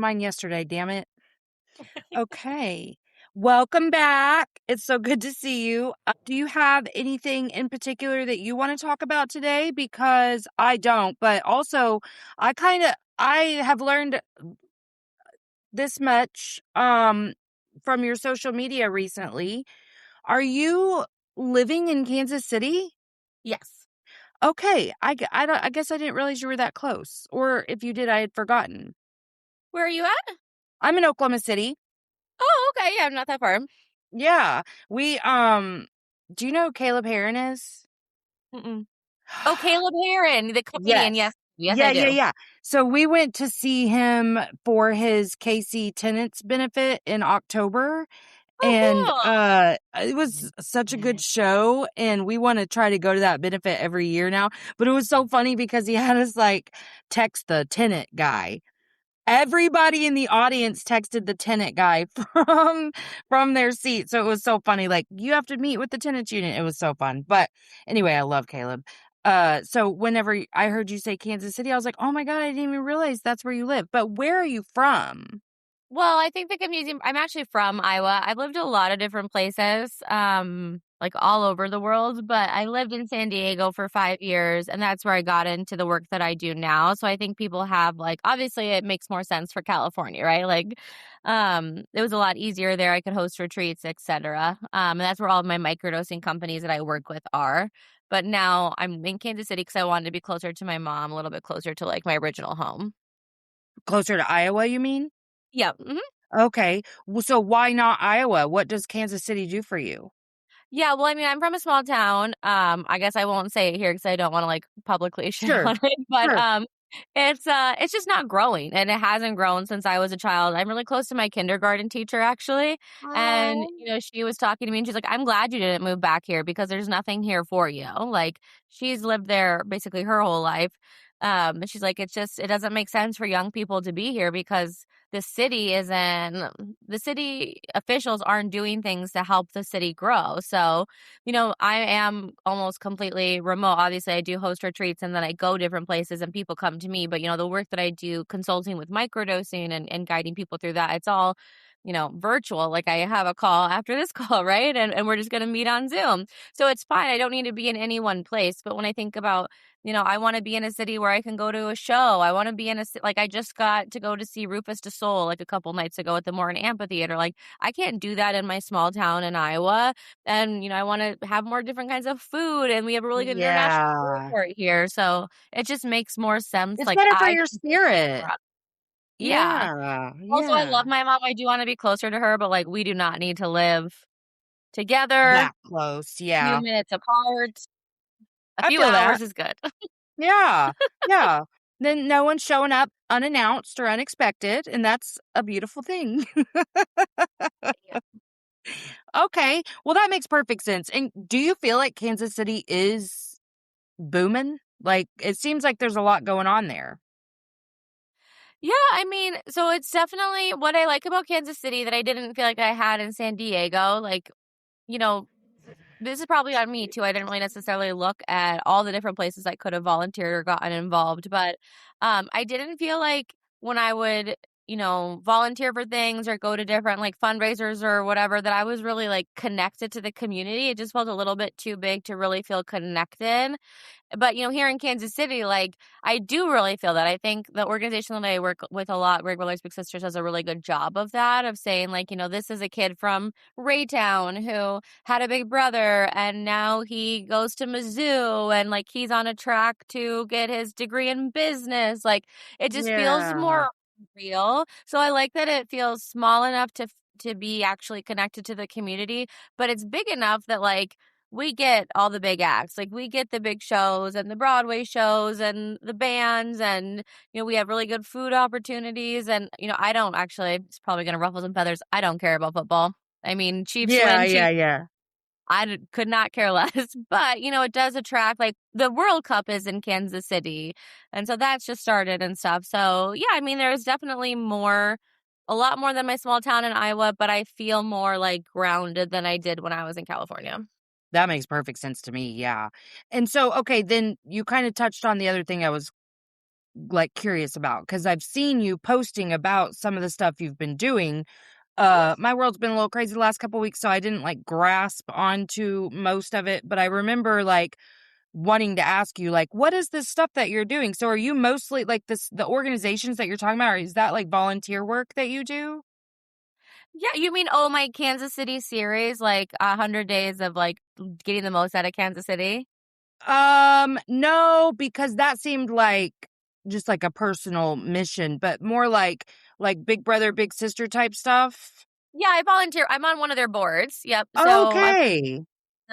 mine yesterday, damn it. Okay. Welcome back. It's so good to see you. Do you have anything in particular that you want to talk about today? Because I don't, but also I have learned this much from your social media recently. Are you living in Kansas City? Yes. Okay. I guess I didn't realize you were that close. Or if you did, I had forgotten. Where are you at? I'm in Oklahoma City. Oh, okay. Yeah, not that far. Yeah. We do you know who Caleb Heron is? Mm-mm. Oh, Caleb Heron, the comedian. Yes. Yes. Yes, I Yeah, yeah, do. yeah. So we went to see him for his Casey Tenants benefit in October. Oh, And cool. it was such a good show, and we want to try to go to that benefit every year now. But it was so funny because he had us like text the tenant guy. Everybody in the audience texted the tenant guy from their seat. So it was so funny. Like, you have to meet with the tenants union. It was so fun. But anyway, I love Caleb. So whenever I heard you say Kansas City, I was like, oh my God, I didn't even realize that's where you live. But where are you from? Well, I think the comedian I'm actually from Iowa. I've lived a lot of different places, like all over the world, but I lived in San Diego for 5 years, and that's where I got into the work that I do now. So I think people have like obviously it makes more sense for California, right? Like it was a lot easier there. I could host retreats, etc. And that's where all of my microdosing companies that I work with are. But now I'm in Kansas City because I wanted to be closer to my mom, a little bit closer to like my original home. Closer to Iowa, you mean? Yep. Okay. Well, so why not Iowa? What does Kansas City do for you? Yeah, well, I mean, I'm from a small town. I guess I won't say it here because I don't wanna, like, publicly shit Sure. on it, but, Sure. it's just not growing, and it hasn't grown since I was a child. I'm really close to my kindergarten teacher, actually, and, Oh. she was talking to me, and she's like, "I'm glad you didn't move back here because there's nothing here for you." Like, she's lived there basically her whole life, and she's like, it doesn't make sense for young people to be here because the city officials aren't doing things to help the city grow. So, I am almost completely remote. Obviously, I do host retreats and then I go different places and people come to me. But, the work that I do consulting with microdosing and guiding people through that, it's all, virtual. Like I have a call after this call, right? And we're just going to meet on Zoom. So it's fine. I don't need to be in any one place. But when I think about I want to be in a city where I can go to a show. I want to be in like I just got to go to see Rufus Du Sol like a couple nights ago at the Morton Amphitheater. Like I can't do that in my small town in Iowa. And I want to have more different kinds of food, and we have a really good international Yeah. airport here, so it just makes more sense. It's Like better for I your can take care spirit. of. Yeah. Yeah. Also, I Yeah. love my mom. I do want to be closer to her, but like we do not need to live together. That close. Few Yeah. minutes apart. A I few feel that. hours is good. Yeah. Yeah. Then no one's showing up unannounced or unexpected, and that's a beautiful thing. Okay. Well, that makes perfect sense. And do you feel like Kansas City is booming? Like, it seems like there's a lot going on there. Yeah, I mean, so it's definitely what I like about Kansas City that I didn't feel like I had in San Diego. Like, you know, this is probably on me too. I didn't really necessarily look at all the different places I could have volunteered or gotten involved, but I didn't feel like when I would, volunteer for things or go to different like fundraisers or whatever that I was really like connected to the community. It just felt a little bit too big to really feel connected. But, here in Kansas City, like, I do really feel that. I think the organization that I work with a lot, Red Brothers Big Sisters, does a really good job of that, of saying, like, this is a kid from Raytown who had a big brother and now he goes to Mizzou and, like, he's on a track to get his degree in business. Like, it just feels Yeah. more real. So I like that it feels small enough to be actually connected to the community, but it's big enough that, like, we get all the big acts. Like we get the big shows and the Broadway shows and the bands and we have really good food opportunities and I don't actually it's probably going to ruffle some feathers. I don't care about football. I mean, Chiefs Yeah, win, yeah, Chiefs yeah. could not care less. But, it does attract like the World Cup is in Kansas City. And so that's just started and stuff. So, yeah, I mean there's definitely a lot more than my small town in Iowa, but I feel more like grounded than I did when I was in California. That makes perfect sense to me. Yeah. And so, okay, then you kind of touched on the other thing I was like curious about, because I've seen you posting about some of the stuff you've been doing. My world's been a little crazy the last couple weeks, so I didn't like grasp onto most of it, but I remember like wanting to ask you, like, what is this stuff that you're doing? So are you mostly like the organizations that you're talking about, or is that like volunteer work that you do? Yeah, you mean, my Kansas City series, like 100 days of like getting the most out of Kansas City? No, because that seemed like just like a personal mission, but more like Big Brother, Big Sister type stuff. Yeah, I volunteer. I'm on one of their boards. Yep. So Okay.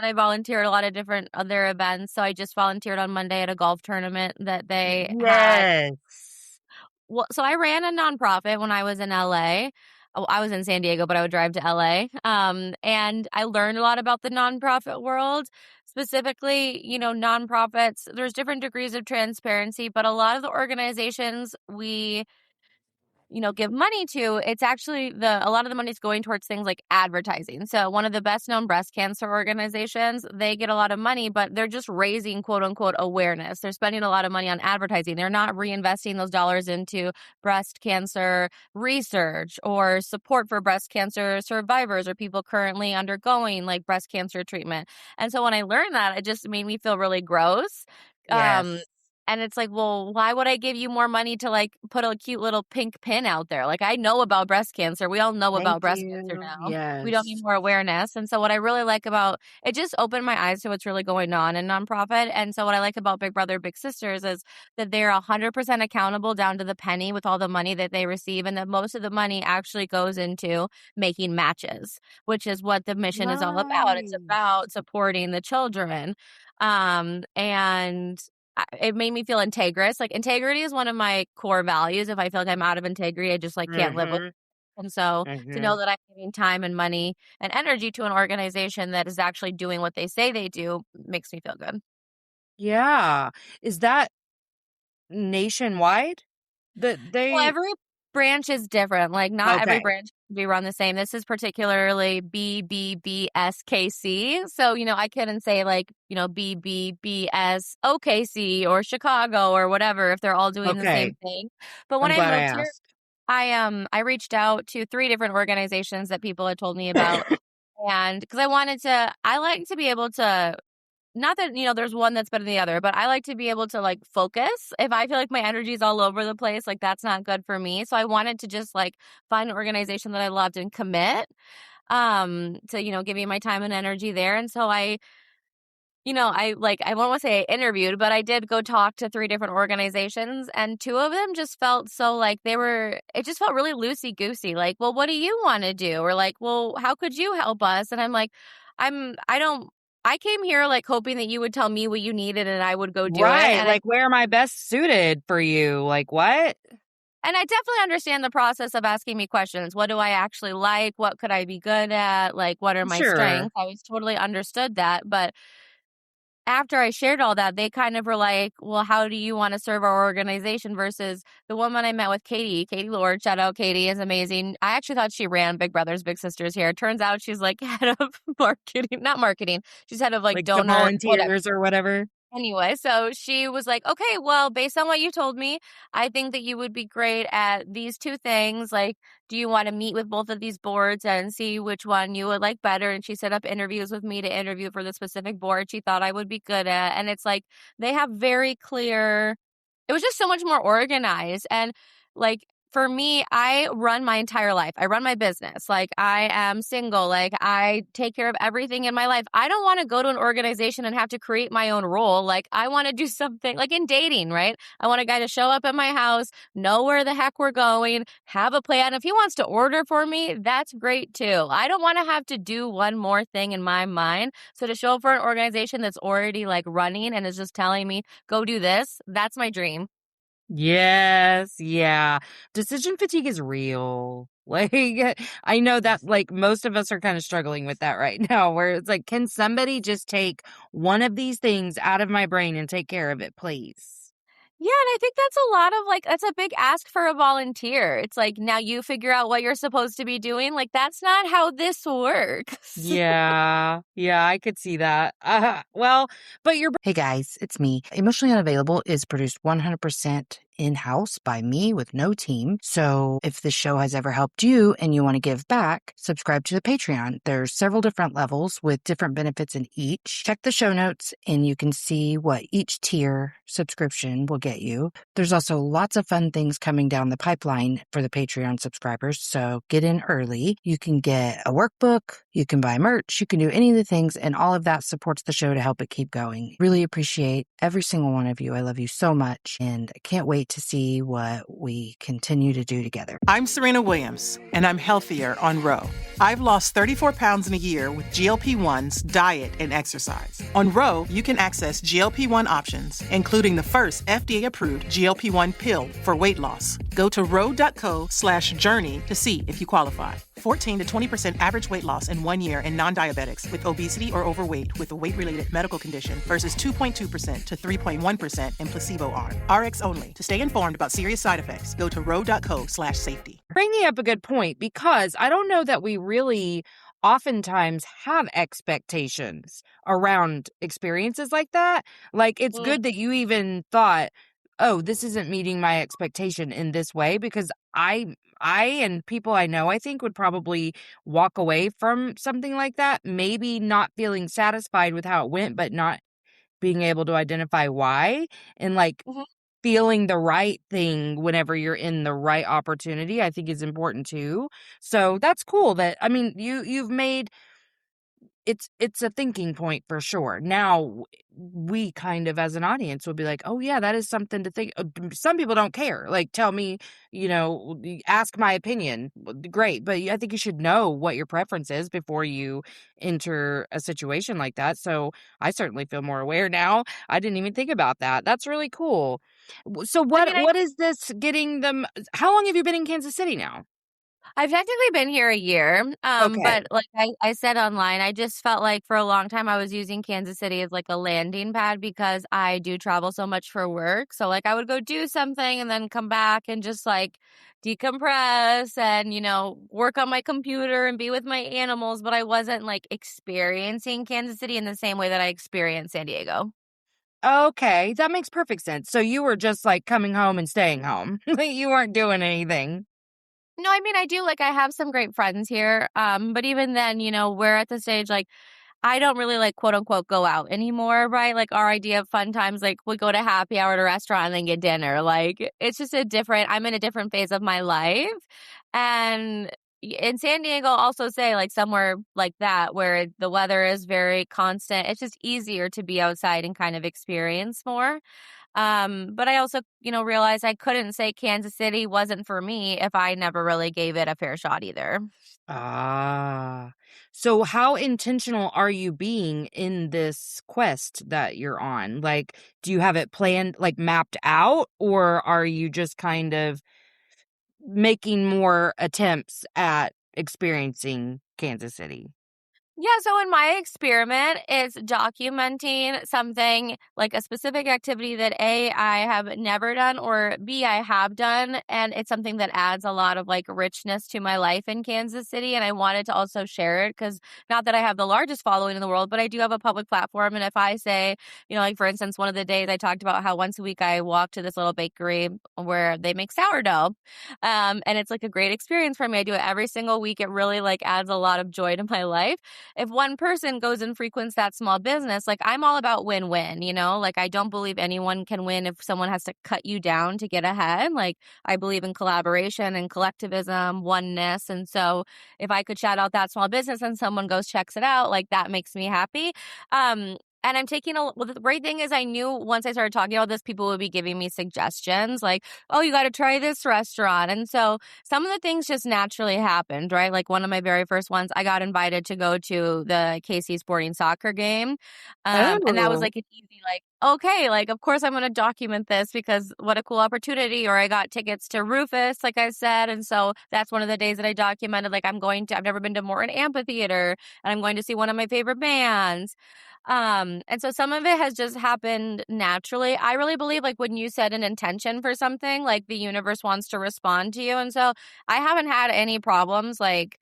I volunteer at a lot of different other events. So I just volunteered on Monday at a golf tournament that they had. Yes. Well, so I ran a nonprofit when I was in LA. Oh, I was in San Diego, but I would drive to LA. And I learned a lot about the nonprofit world. Specifically, nonprofits, there's different degrees of transparency, but a lot of the organizations we give money to, it's actually a lot of the money's going towards things like advertising. So one of the best known breast cancer organizations, they get a lot of money, but they're just raising quote unquote awareness. They're spending a lot of money on advertising. They're not reinvesting those dollars into breast cancer research or support for breast cancer survivors or people currently undergoing like breast cancer treatment. And so when I learned that, it just made me feel really gross. Um, Yes. and it's like, well, why would I give you more money to like put a cute little pink pin out there? Like, I know about breast cancer. We all know Thank about breast cancer you. now. We don't need Yes. more awareness. And so what I really like about it just opened my eyes to what's really going on in nonprofit. And so what I like about Big Brother Big Sisters is that they're 100% accountable down to the penny with all the money that they receive, and that most of the money actually goes into making matches, which is what the mission is all about. It's Nice. about supporting the children. And it made me feel integrous. Like, integrity is one of my core values. If I feel like I'm out of integrity, I just like can't live with Mm-hmm. it. And so to know Mm-hmm. that I'm giving time and money and energy to an organization that is actually doing what they say they do makes me feel good. Yeah. Is that nationwide? That Well, they every branch is different. Like, not every Okay. branch can be run the same. This is particularly BBBSKC. So, I couldn't say like, BBBSOKC or Chicago or whatever if they're all doing the same Okay. thing. But when I'm I glad I moved here, asked. I reached out to 3 different organizations that people had told me about, and because I like to be able to, not that, there's one that's better than the other, but I like to be able to like focus. If I feel like my energy is all over the place, like that's not good for me. So I wanted to just like find an organization that I loved and commit to, give me my time and energy there. And so I won't want to say I interviewed, but I did go talk to 3 different organizations, and 2 of them just felt so like it just felt really loosey goosey. Like, well, what do you want to do? Or like, well, how could you help us? And I'm like, I don't, I came here like hoping that you would tell me what you needed and I would go do it. Right. Like, where am I best suited for you? Like, what? And I definitely understand the process of asking me questions. What do I actually like? What could I be good at? Like, what are my Sure. strengths? I was totally understood that. But after I shared all that, they kind of were like, well, how do you want to serve our organization? Versus the woman I met with, Katie Lord, shout out Katie, is amazing. I actually thought she ran Big Brothers Big Sisters here. Turns out she's like head of marketing, not marketing. She's head of like Like the donor, whatever. volunteers or whatever. Anyway, so she was like, okay, well, based on what you told me, I think that you would be great at these 2 things. Like, do you want to meet with both of these boards and see which one you would like better? And she set up interviews with me to interview for the specific board she thought I would be good at. And it's like, they have very clear, it was just so much more organized. And like, for me, I run my entire life. I run my business. Like, I am single. Like, I take care of everything in my life. I don't want to go to an organization and have to create my own role. Like, I want to do something like in dating, right? I want a guy to show up at my house, know where the heck we're going, have a plan. If he wants to order for me, that's great too. I don't want to have to do one more thing in my mind. So to show up for an organization that's already like running and is just telling me, go do this, that's my dream. Yes. Yeah. Decision fatigue is real. Like, I know that like most of us are kind of struggling with that right now, where it's like, can somebody just take one of these things out of my brain and take care of it, please? Yeah, and I think that's a lot of like, that's a big ask for a volunteer. It's like, now you figure out what you're supposed to be doing. Like, that's not how this works. Yeah, yeah, I could see that. Well, but you're. Hey guys, it's me. Emotionally Unavailable is produced 100% in-house by me with no team. So if the show has ever helped you and you want to give back, subscribe to the Patreon. There's several different levels with different benefits in each. Check the show notes and you can see what each tier subscription will get you. There's also lots of fun things coming down the pipeline for the Patreon subscribers, so get in early. You can get a workbook, you can buy merch, you can do any of the things, and all of that supports the show to help it keep going. Really appreciate every single one of you. I love you so much, and I can't wait to see what we continue to do together. I'm Serena Williams, and I'm healthier on Ro. I've lost 34 pounds in a year with GLP-1s, diet, and exercise. On Ro, you can access GLP-1 options, including the first FDA-approved GLP-1 pill for weight loss. Go to ro.co/journey to see if you qualify. 14 to 20% average weight loss in 1 year in non-diabetics with obesity or overweight with a weight-related medical condition versus 2.2% to 3.1% in placebo arm. RX only. To stay informed about serious side effects, go to ro.co/safety. Bringing up a good point, because I don't know that we really oftentimes have expectations around experiences like that. Like, it's good that you even thought, oh, this isn't meeting my expectation in this way, because I and people I know, I think, would probably walk away from something like that, maybe not feeling satisfied with how it went, but not being able to identify why, and like feeling the right thing whenever you're in the right opportunity, I think is important too. So that's cool that, I mean, you've made it's a thinking point for sure. Now we kind of as an audience will be like, oh yeah, that is something to think. Some people don't care. Like, tell me, ask my opinion. Great. But I think you should know what your preference is before you enter a situation like that. So I certainly feel more aware now. I didn't even think about that. That's really cool. So I mean, what is this getting them? How long have you been in Kansas City now? I've technically been here a year, Okay. but like I said online, I just felt like for a long time I was using Kansas City as like a landing pad because I do travel so much for work. So like I would go do something and then come back and just like decompress and, work on my computer and be with my animals. But I wasn't like experiencing Kansas City in the same way that I experienced San Diego. Okay, that makes perfect sense. So you were just like coming home and staying home. You weren't doing anything. No, I mean, I do like I have some great friends here. But even then, we're at the stage like I don't really like quote unquote go out anymore, right? Like our idea of fun times, like we go to happy hour at a restaurant and then get dinner. Like it's just I'm in a different phase of my life. And in San Diego, also say like somewhere like that where the weather is very constant. It's just easier to be outside and kind of experience more. But I also, realized I couldn't say Kansas City wasn't for me if I never really gave it a fair shot either. Ah. So how intentional are you being in this quest that you're on? Like, do you have it planned, like mapped out, or are you just kind of making more attempts at experiencing Kansas City? Yeah, so in my experiment, it's documenting something like a specific activity that A, I have never done, or B, I have done. And it's something that adds a lot of like richness to my life in Kansas City. And I wanted to also share it because not that I have the largest following in the world, but I do have a public platform. And if I say, like for instance, one of the days I talked about how once a week I walk to this little bakery where they make sourdough. And it's like a great experience for me. I do it every single week. It really like adds a lot of joy to my life. If one person goes and frequents that small business, like I'm all about win-win, like I don't believe anyone can win if someone has to cut you down to get ahead. Like I believe in collaboration and collectivism, oneness. And so if I could shout out that small business and someone goes, checks it out, like that makes me happy. And I'm well, the great thing is I knew once I started talking about this, people would be giving me suggestions like, oh, you got to try this restaurant. And so some of the things just naturally happened, right? Like one of my very first ones, I got invited to go to the KC Sporting soccer game. And that was Oh. like an easy, like, okay, like, of course I'm going to document this because what a cool opportunity. Or I got tickets to Rufus, like I said. And so that's one of the days that I documented, like I've never been to Morton Amphitheater and I'm going to see one of my favorite bands. And so some of it has just happened naturally. I really believe like when you set an intention for something, like the universe wants to respond to you. And so I haven't had any problems like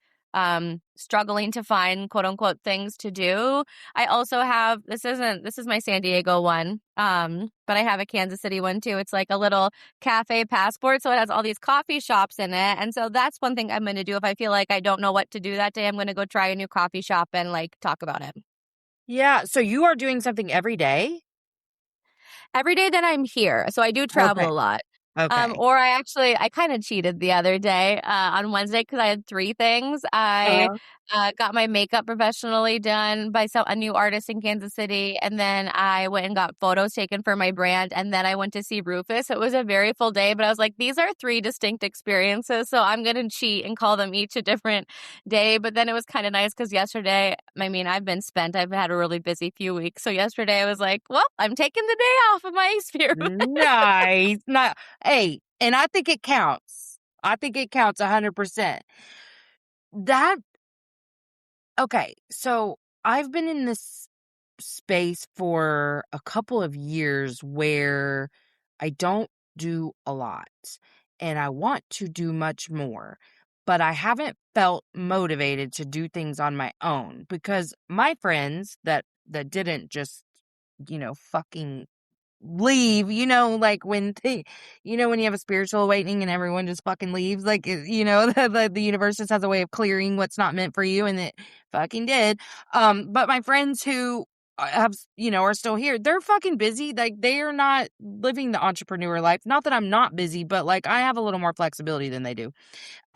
struggling to find quote unquote things to do. I also have, this is my San Diego one. But I have a Kansas City one too. It's like a little cafe passport. So it has all these coffee shops in it. And so that's one thing I'm going to do. If I feel like I don't know what to do that day, I'm going to go try a new coffee shop and like talk about it. Yeah. So you are doing something every day? Every day that I'm here. So I do travel Okay. a lot. Okay. Or I kind of cheated the other day on Wednesday because I had 3 things. I Uh-huh. got my makeup professionally done by a new artist in Kansas City. And then I went and got photos taken for my brand. And then I went to see Rufus. It was a very full day, but I was like, these are 3 distinct experiences. So I'm going to cheat and call them each a different day. But then it was kind of nice because yesterday, I mean, I've been spent. I've had a really busy few weeks. So yesterday I was like, well, I'm taking the day off of my experiment. Nice. Hey, and I think it counts. I think it counts 100%. Okay, so I've been in this space for a couple of years where I don't do a lot and I want to do much more, but I haven't felt motivated to do things on my own because my friends that didn't just, fucking leave, like when when you have a spiritual awakening and everyone just fucking leaves, like, the universe just has a way of clearing what's not meant for you, and it fucking did. But my friends who are still here, they're fucking busy. Like, they are not living the entrepreneur life. Not that I'm not busy, but like, I have a little more flexibility than they do.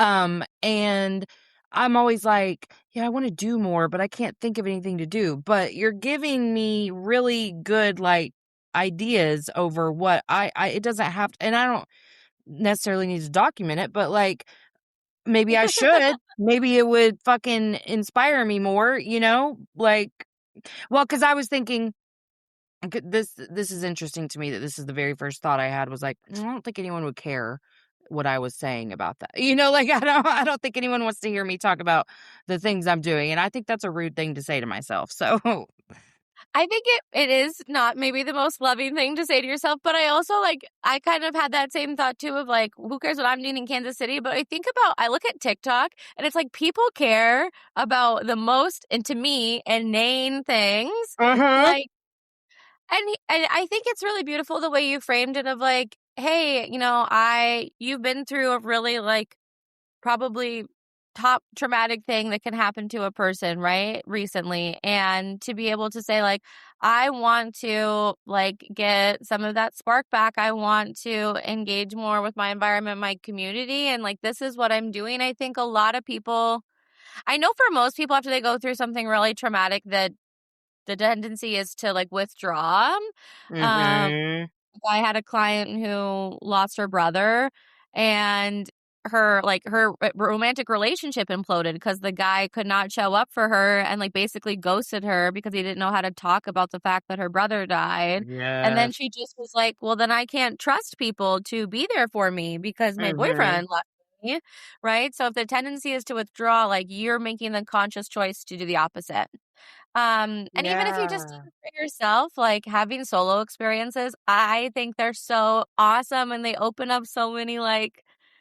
And I'm always like, yeah, I want to do more, but I can't think of anything to do. But you're giving me really good, like, ideas over what it doesn't have to, and I don't necessarily need to document it, but like, maybe I should. Maybe it would fucking inspire me more, like, well, because I was thinking, this is interesting to me that this is the very first thought I had was like, I don't think anyone would care what I was saying about that. Like, I don't think anyone wants to hear me talk about the things I'm doing. And I think that's a rude thing to say to myself. So I think it is not maybe the most loving thing to say to yourself, but I also I kind of had that same thought too of like, who cares what I'm doing in Kansas City? But I look at TikTok and it's like people care about the most, and to me, inane things. uh-huh. Like, and I think it's really beautiful the way you framed it of like, hey, you've been through a really probably top traumatic thing that can happen to a person, right? Recently. And to be able to say I want to get some of that spark back. I want to engage more with my environment, my community. And this is what I'm doing. I think a lot of people, I know for most people after they go through something really traumatic that the tendency is to withdraw. Um, Mm-hmm. I had a client who lost her brother, and her romantic relationship imploded because the guy could not show up for her and basically ghosted her because he didn't know how to talk about the fact that her brother died. And then Yes. she just was like, well, then I can't trust people to be there for me because my Mm-hmm. boyfriend left me. Right. So if the tendency is to withdraw, you're making the conscious choice to do the opposite. And even if you just do Yeah. it for yourself, having solo experiences, I think they're so awesome and they open up so many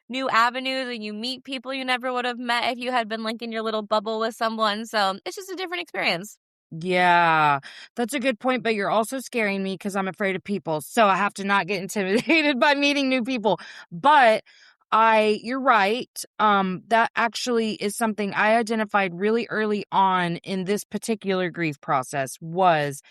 new avenues, and you meet people you never would have met if you had been in your little bubble with someone. So it's just a different experience. Yeah, that's a good point, but you're also scaring me because I'm afraid of people. So I have to not get intimidated by meeting new people. But you're right. That actually is something I identified really early on in this particular grief process was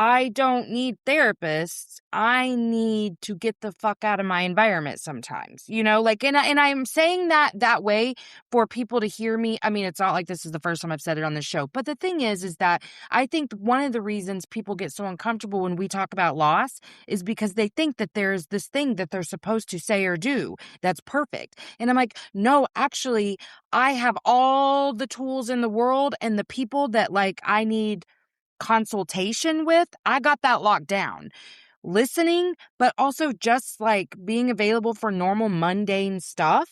I don't need therapists. I need to get the fuck out of my environment sometimes, and I'm saying that way for people to hear me. I mean, it's not like this is the first time I've said it on this show, but the thing is that I think one of the reasons people get so uncomfortable when we talk about loss is because they think that there's this thing that they're supposed to say or do that's perfect. And I'm like, no, actually, I have all the tools in the world, and the people that I need consultation with, I got that locked down. Listening, but also just being available for normal mundane stuff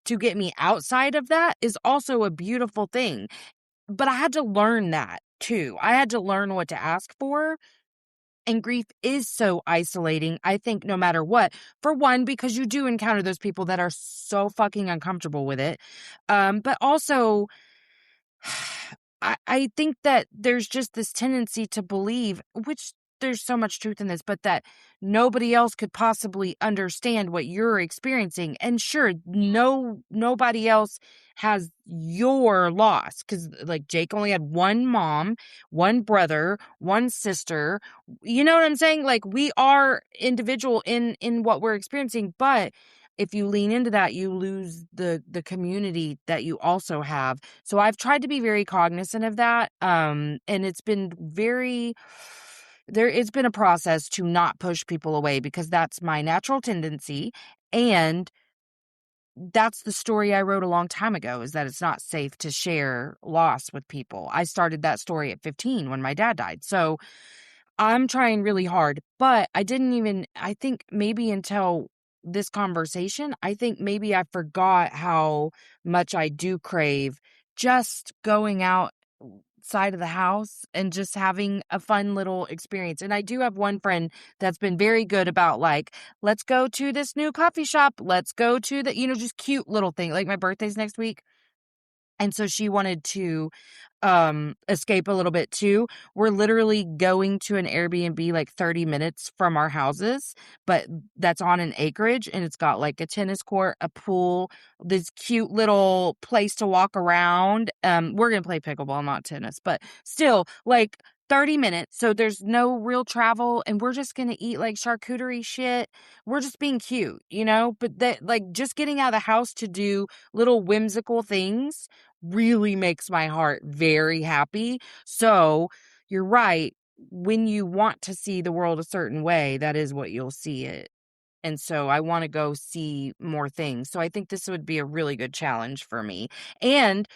to get me outside of that is also a beautiful thing. But I had to learn that too. I had to learn what to ask for. And grief is so isolating, I think, no matter what. For one, because you do encounter those people that are so fucking uncomfortable with it. But also, I think that there's just this tendency to believe, which there's so much truth in this, but that nobody else could possibly understand what you're experiencing. And sure, nobody else has your loss, because like Jake only had one mom, one brother, one sister. You know what I'm saying? Like, we are individual in what we're experiencing, but if you lean into that, you lose the community that you also have. So I've tried to be very cognizant of that. And it's been it's been a process to not push people away, because that's my natural tendency. And that's the story I wrote a long time ago, is that it's not safe to share loss with people. I started that story at 15 when my dad died. So I'm trying really hard, but I think maybe until this conversation, I think maybe I forgot how much I do crave just going outside of the house and just having a fun little experience. And I do have one friend that's been very good about, like, let's go to this new coffee shop. Let's go to just cute little thing. Like, my birthday's next week. And so she wanted to escape a little bit too. We're literally going to an Airbnb like 30 minutes from our houses, but that's on an acreage, and it's got like a tennis court, a pool, this cute little place to walk around. We're going to play pickleball, not tennis, but still, like, 30 minutes. So there's no real travel, and we're just going to eat like charcuterie shit. We're just being cute, but that, like, just getting out of the house to do little whimsical things really makes my heart very happy. So you're right. When you want to see the world a certain way, that is what you'll see it. And so I want to go see more things. So I think this would be a really good challenge for me. And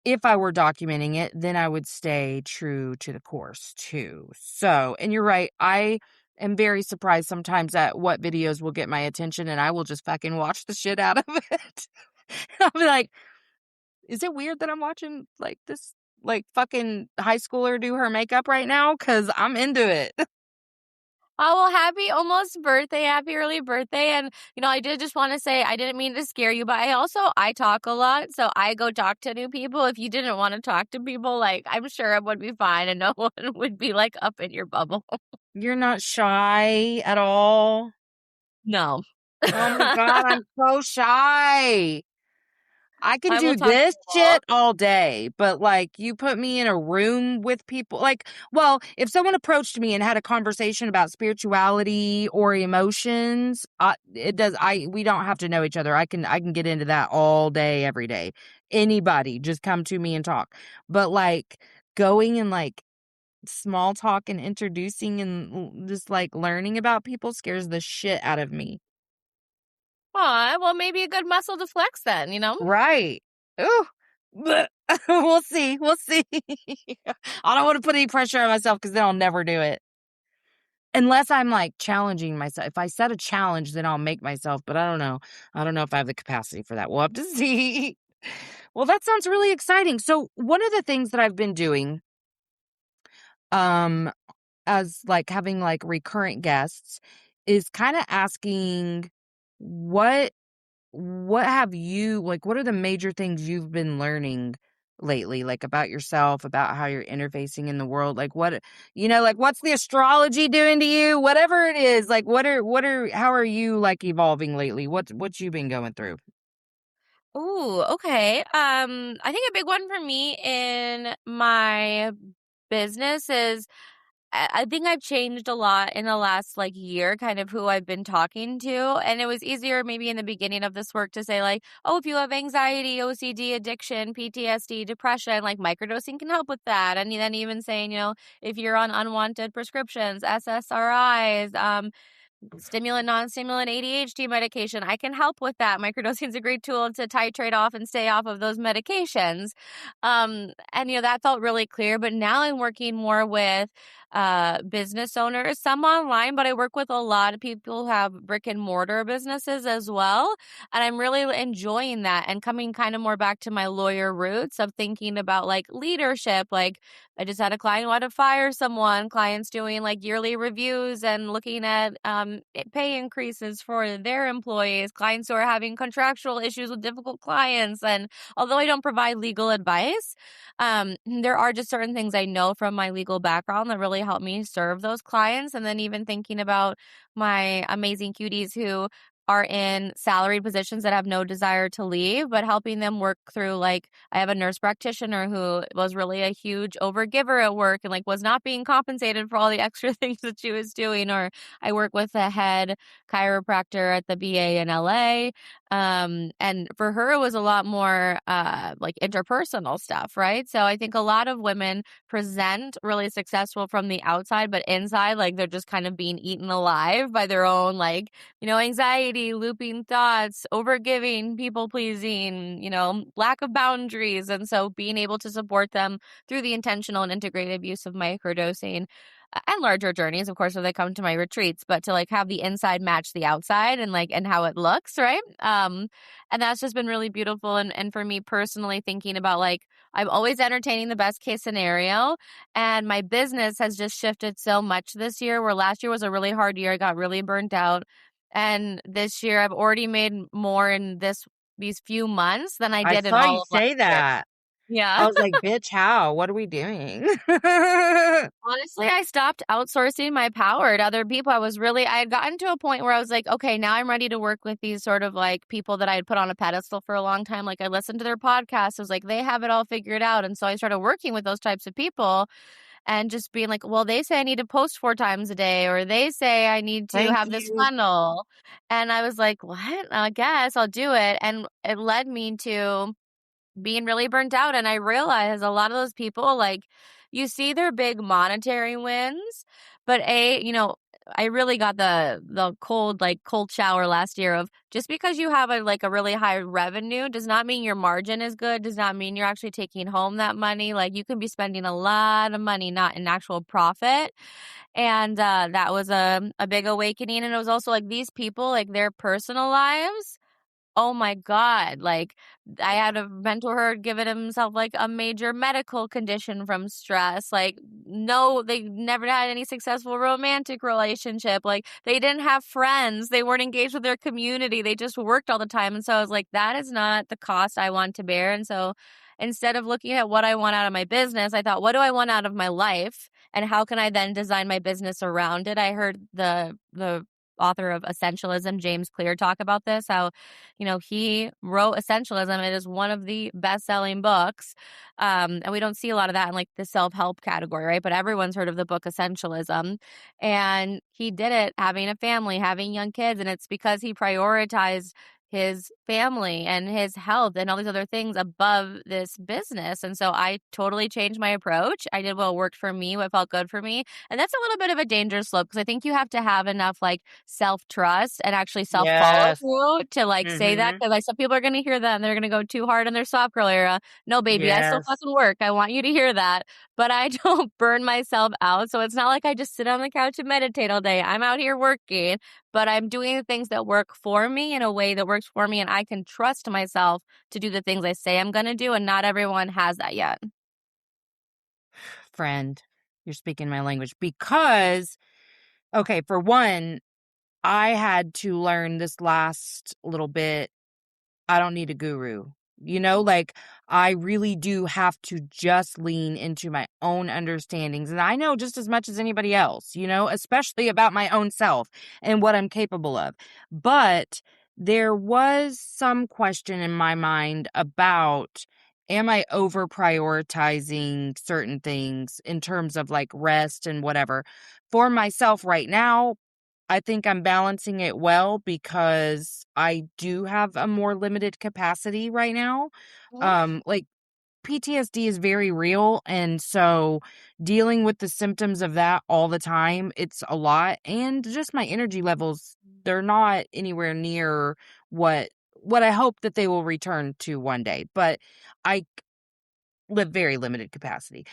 if I were documenting it, then I would stay true to the course too. So, and you're right. I am very surprised sometimes at what videos will get my attention, and I will just fucking watch the shit out of it. I'll be like, is it weird that I'm watching like this, like, fucking high schooler do her makeup right now? Cause I'm into it. Oh, well, happy almost birthday. Happy early birthday. And, I did just want to say, I didn't mean to scare you, but I talk a lot. So I go talk to new people. If you didn't want to talk to people, like, I'm sure it would be fine and no one would be like up in your bubble. You're not shy at all. No. Oh my God, I'm so shy. I can I do will talk this to you all. shit all day, but like, you put me in a room with people, like, well, if someone approached me and had a conversation about spirituality or emotions, we don't have to know each other. I can get into that all day, every day. Anybody, just come to me and talk. But like, going and like small talk and introducing and just like learning about people scares the shit out of me. Aw, well, maybe a good muscle to flex then, Right. Ooh. We'll see. We'll see. I don't want to put any pressure on myself, because then I'll never do it. Unless I'm like challenging myself. If I set a challenge, then I'll make myself, but I don't know. I don't know if I have the capacity for that. We'll have to see. Well, that sounds really exciting. So one of the things that I've been doing, as like having like recurrent guests, is kind of asking what have you, like, what are the major things you've been learning lately, like, about yourself, about how you're interfacing in the world? Like, like, what's the astrology doing to you? Whatever it is, like, how are you, like, evolving lately? What you been going through? Ooh, okay. I think a big one for me in my business is I think I've changed a lot in the last like year, kind of who I've been talking to. And it was easier maybe in the beginning of this work to say like, oh, if you have anxiety, OCD, addiction, PTSD, depression, like microdosing can help with that. And then even saying, if you're on unwanted prescriptions, SSRIs, stimulant, non-stimulant ADHD medication, I can help with that. Microdosing is a great tool to titrate off and stay off of those medications. And that felt really clear. But now I'm working more with business owners, some online, but I work with a lot of people who have brick and mortar businesses as well. And I'm really enjoying that and coming kind of more back to my lawyer roots of thinking about like leadership. Like I just had a client who had to fire someone, clients doing like yearly reviews and looking at pay increases for their employees, clients who are having contractual issues with difficult clients. And although I don't provide legal advice, there are just certain things I know from my legal background that really help me serve those clients. And then even thinking about my amazing cuties who are in salaried positions that have no desire to leave, but helping them work through, like, I have a nurse practitioner who was really a huge overgiver at work and like was not being compensated for all the extra things that she was doing. Or I work with a head chiropractor at the VA in LA. And for her, it was a lot more like interpersonal stuff, right? So I think a lot of women present really successful from the outside, but inside, like they're just kind of being eaten alive by their own, like, anxiety, looping thoughts, overgiving, people pleasing, lack of boundaries. And so being able to support them through the intentional and integrative use of microdosing and larger journeys, of course, when they come to my retreats, but to like have the inside match the outside and how it looks, right? And that's just been really beautiful. And for me personally, thinking about like, I'm always entertaining the best case scenario. And my business has just shifted so much this year, where last year was a really hard year. I got really burnt out. And this year I've already made more in these few months than I I did in saw you all of last say year. that. Yeah. I was like, bitch, how? What are we doing? Honestly, I stopped outsourcing my power to other people. I had gotten to a point where I was like, okay, now I'm ready to work with these sort of like people that I had put on a pedestal for a long time. Like I listened to their podcasts. I was like, they have it all figured out. And so I started working with those types of people and just being like, well, they say I need to post 4 times a day, or they say I need to Thank have this you. funnel. And I was like, what? I guess I'll do it. And it led me to being really burnt out. And I realized a lot of those people, like, you see their big monetary wins, but I really got the cold shower last year of just because you have a really high revenue does not mean your margin is good, does not mean you're actually taking home that money. Like you can be spending a lot of money not in actual profit. And that was a big awakening. And it was also like these people, like their personal lives, oh my God. Like I had a mentor who had given himself like a major medical condition from stress. Like, no, they never had any successful romantic relationship. Like they didn't have friends. They weren't engaged with their community. They just worked all the time. And so I was like, that is not the cost I want to bear. And so instead of looking at what I want out of my business, I thought, what do I want out of my life? And how can I then design my business around it? I heard the author of Essentialism, James Clear, talk about this, how he wrote Essentialism. It is one of the best-selling books. And we don't see a lot of that in like the self-help category, right? But everyone's heard of the book Essentialism. And he did it having a family, having young kids. And it's because he prioritized his family and his health and all these other things above this business. And so I totally changed my approach. I did what worked for me, what felt good for me. And that's a little bit of a dangerous slope because I think you have to have enough like self-trust and actually self-follow Yes. through to like say that, Mm-hmm. because like some people are going to hear that and they're going to go too hard in their soft girl era. No, baby, I still Yes. fucking work. I want you to hear that, but I don't burn myself out. So it's not like I just sit on the couch and meditate all day. I'm out here working, but I'm doing the things that work for me in a way that works for me. And I can trust myself to do the things I say I'm going to do. And not everyone has that yet. Friend, you're speaking my language because, okay, for one, I had to learn this last little bit. I don't need a guru. Like I really do have to just lean into my own understandings. And I know just as much as anybody else, especially about my own self and what I'm capable of. But there was some question in my mind about, am I over prioritizing certain things in terms of like rest and whatever? For myself right now, I think I'm balancing it well because I do have a more limited capacity right now. Like PTSD is very real. And so dealing with the symptoms of that all the time, it's a lot. And just my energy levels, they're not anywhere near what I hope that they will return to one day. But I live very limited capacity.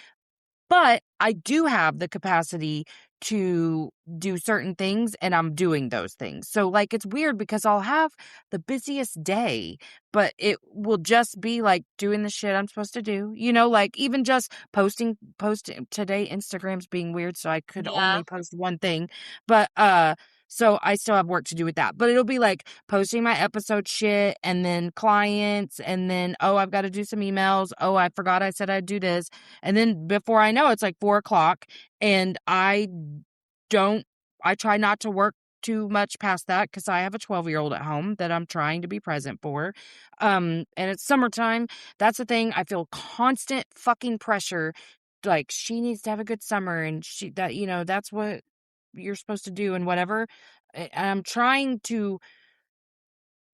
But I do have the capacity to do certain things, and I'm doing those things. So like it's weird because I'll have the busiest day, but it will just be like doing the shit I'm supposed to do. Like even just posting today. Instagram's being weird, so I could Yeah. only post one thing. But so I still have work to do with that. But it'll be like posting my episode shit and then clients and then, oh, I've got to do some emails. Oh, I forgot I said I'd do this. And then before I know it's like 4:00 and I try not to work too much past that because I have a 12-year-old at home that I'm trying to be present for. And it's summertime. That's the thing. I feel constant fucking pressure. Like she needs to have a good summer and that's what you're supposed to do and whatever. And I'm trying to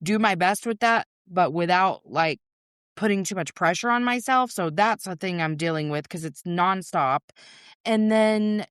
do my best with that, but without like putting too much pressure on myself. So that's a thing I'm dealing with because it's nonstop. And then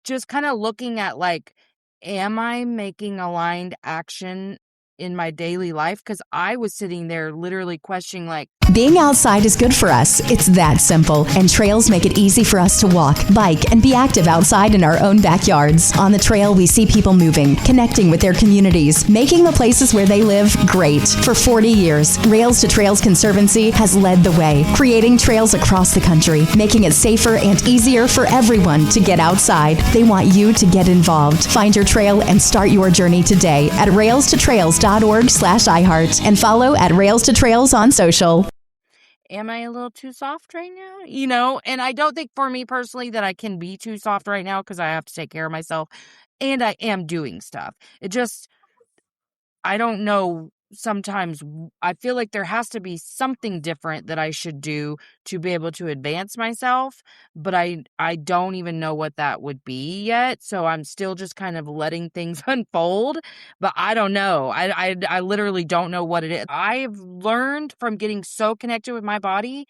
just kind of looking at like, am I making aligned action in my daily life? Because I was sitting there literally questioning like, being outside is good for us. It's that simple. And trails make it easy for us to walk, bike, and be active outside in our own backyards. On the trail, we see people moving, connecting with their communities, making the places where they live great. For 40 years, Rails to Trails Conservancy has led the way, creating trails across the country, making it safer and easier for everyone to get outside. They want you to get involved. Find your trail and start your journey today at railstotrails.org/iHeart and follow at Rails to Trails on social. Am I a little too soft right now? And I don't think for me personally that I can be too soft right now because I have to take care of myself and I am doing stuff. It just, I don't know. Sometimes I feel like there has to be something different that I should do to be able to advance myself, but I don't even know what that would be yet. So I'm still just kind of letting things unfold, but I don't know. I literally don't know what it is. I've learned from getting so connected with my body,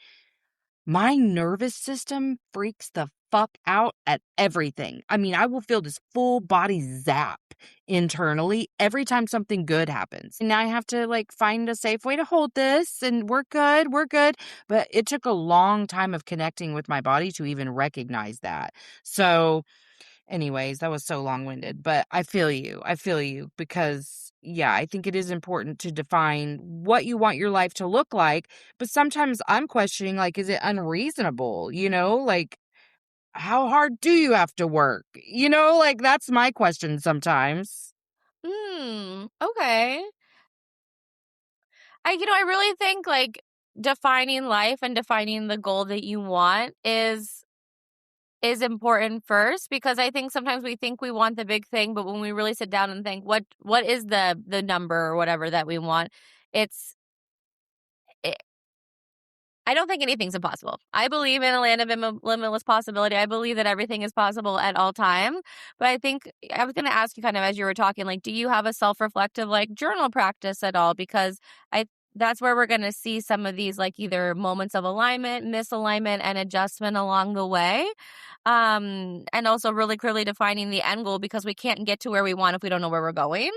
my nervous system freaks the fuck out at everything. I mean, I will feel this full body zap internally every time something good happens. And I have to like find a safe way to hold this and we're good, we're good. But it took a long time of connecting with my body to even recognize that. So anyways, that was so long-winded, but I feel you. I feel you because, yeah, I think it is important to define what you want your life to look like. But sometimes I'm questioning, like, is it unreasonable? Like, how hard do you have to work? Like, that's my question sometimes. Okay. I really think like defining life and defining the goal that you want is important first, because I think sometimes we think we want the big thing, but when we really sit down and think what is the number or whatever that we want, it's it, I don't think anything's impossible. I believe in a land of limitless possibility. I believe that everything is possible at all time. But I think I was going to ask you kind of as you were talking, like, do you have a self-reflective like journal practice at all? Because that's where we're going to see some of these like either moments of alignment, misalignment, and adjustment along the way. And also really clearly defining the end goal, because we can't get to where we want if we don't know where we're going.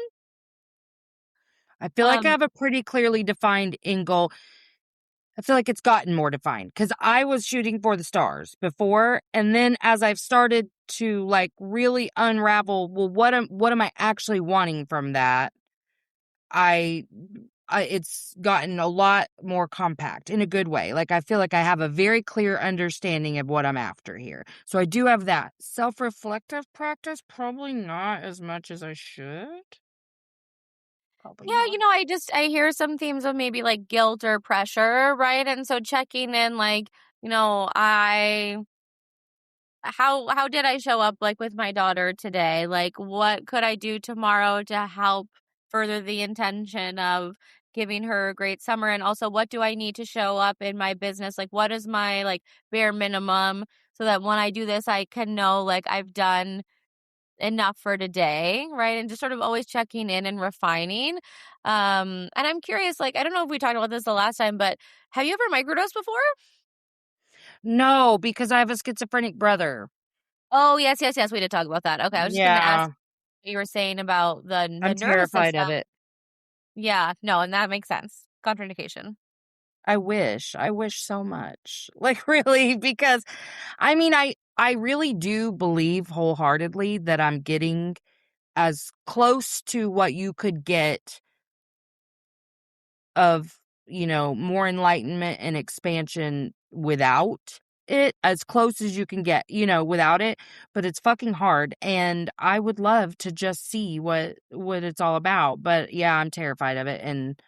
I feel like I have a pretty clearly defined end goal. I feel like it's gotten more defined because I was shooting for the stars before. And then as I've started to like really unravel, well, what am I actually wanting from that? It's gotten a lot more compact in a good way. Like I feel like I have a very clear understanding of what I'm after here. So I do have that self-reflective practice. Probably not as much as I should. Probably Yeah, not. I hear some themes of maybe like guilt or pressure, right? And so checking in, like, how did I show up like with my daughter today? Like, what could I do tomorrow to help further the intention of giving her a great summer? And also, what do I need to show up in my business? Like, what is my like bare minimum so that when I do this, I can know like I've done enough for today, right? And just sort of always checking in and refining. And I'm curious, like, I don't know if we talked about this the last time, but have you ever microdosed before? No, because I have a schizophrenic brother. Oh, yes. We did talk about that. Okay, I was just going to ask Yeah, what you were saying about the I'm nervous terrified of system. it. Yeah, no, and that makes sense. Contraindication. I wish so much. Like, really, because I mean, I really do believe wholeheartedly that I'm getting as close to what you could get of, more enlightenment and expansion without it, as close as you can get, without it, but it's fucking hard, and I would love to just see what it's all about, but yeah, I'm terrified of it, and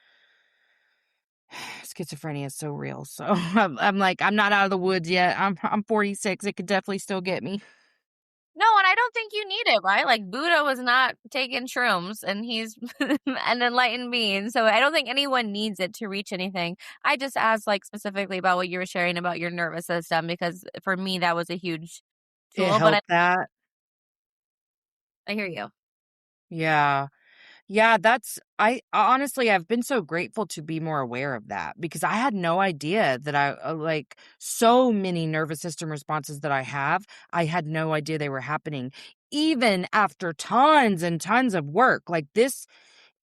schizophrenia is so real, so I'm like, I'm not out of the woods yet. I'm 46. It could definitely still get me. No, and I don't think you need it, right? Like Buddha was not taking shrooms and he's an enlightened being. So I don't think anyone needs it to reach anything. I just asked like specifically about what you were sharing about your nervous system because for me that was a huge It tool, but helped that. I hear you. Yeah. Yeah, that's I honestly, I've been so grateful to be more aware of that because I had no idea that like so many nervous system responses that I had no idea they were happening even after tons and tons of work. Like this,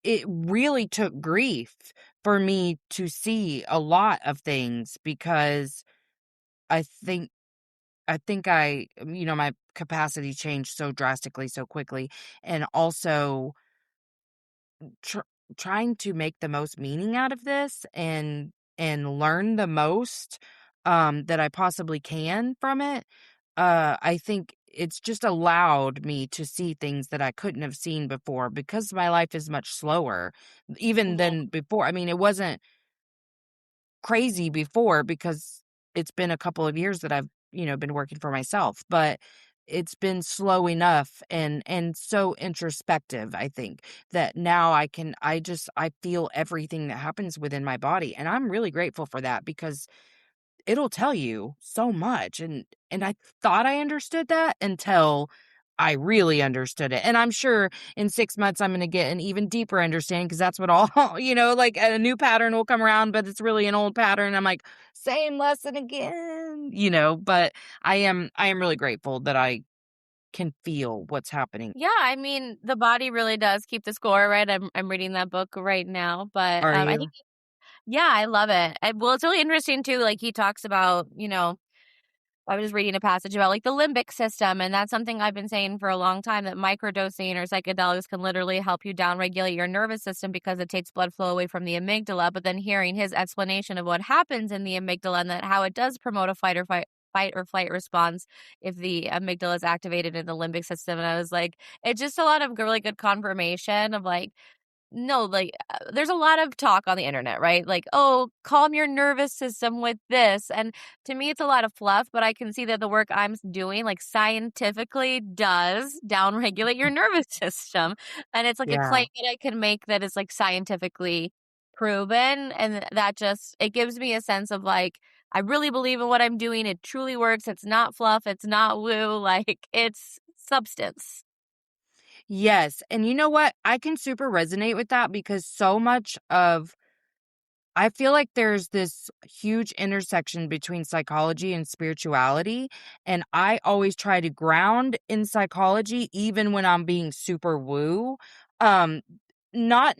it really took grief for me to see a lot of things because I think my capacity changed so drastically so quickly, and also tr- trying to make the most meaning out of this and learn the most that I possibly can from it. I think it's just allowed me to see things that I couldn't have seen before because my life is much slower even Mhm. than before. I mean, it wasn't crazy before because it's been a couple of years that I've, been working for myself, but it's been slow enough and so introspective, I think, that now I feel everything that happens within my body. And I'm really grateful for that because it'll tell you so much, and I thought I understood that until I really understood it, and I'm sure in 6 months I'm gonna get an even deeper understanding because that's what all like, a new pattern will come around, but it's really an old pattern. I'm like, "Same lesson again," but I am really grateful that I can feel what's happening. Yeah, I mean, the body really does keep the score, right? I'm reading that book right now, but Are I you? think yeah, I love it. Well, it's really interesting too. Like he talks about, I was just reading a passage about like the limbic system, and that's something I've been saying for a long time that microdosing or psychedelics can literally help you downregulate your nervous system because it takes blood flow away from the amygdala. But then hearing his explanation of what happens in the amygdala and that how it does promote a fight or flight response if the amygdala is activated in the limbic system. And I was like, it's just a lot of really good confirmation of like no, like, there's a lot of talk on the internet, right? Like, "Oh, calm your nervous system with this," and to me, it's a lot of fluff, but I can see that the work I'm doing, like, scientifically does downregulate your nervous system, and it's like a Yeah. claim that I can make that is, like, scientifically proven, and that just it gives me a sense of, like, I really believe in what I'm doing, it truly works, it's not fluff, it's not woo, like, it's substance. Yes, and you know what? I can super resonate with that because so much of I feel like there's this huge intersection between psychology and spirituality, and I always try to ground in psychology even when I'm being super woo. Um not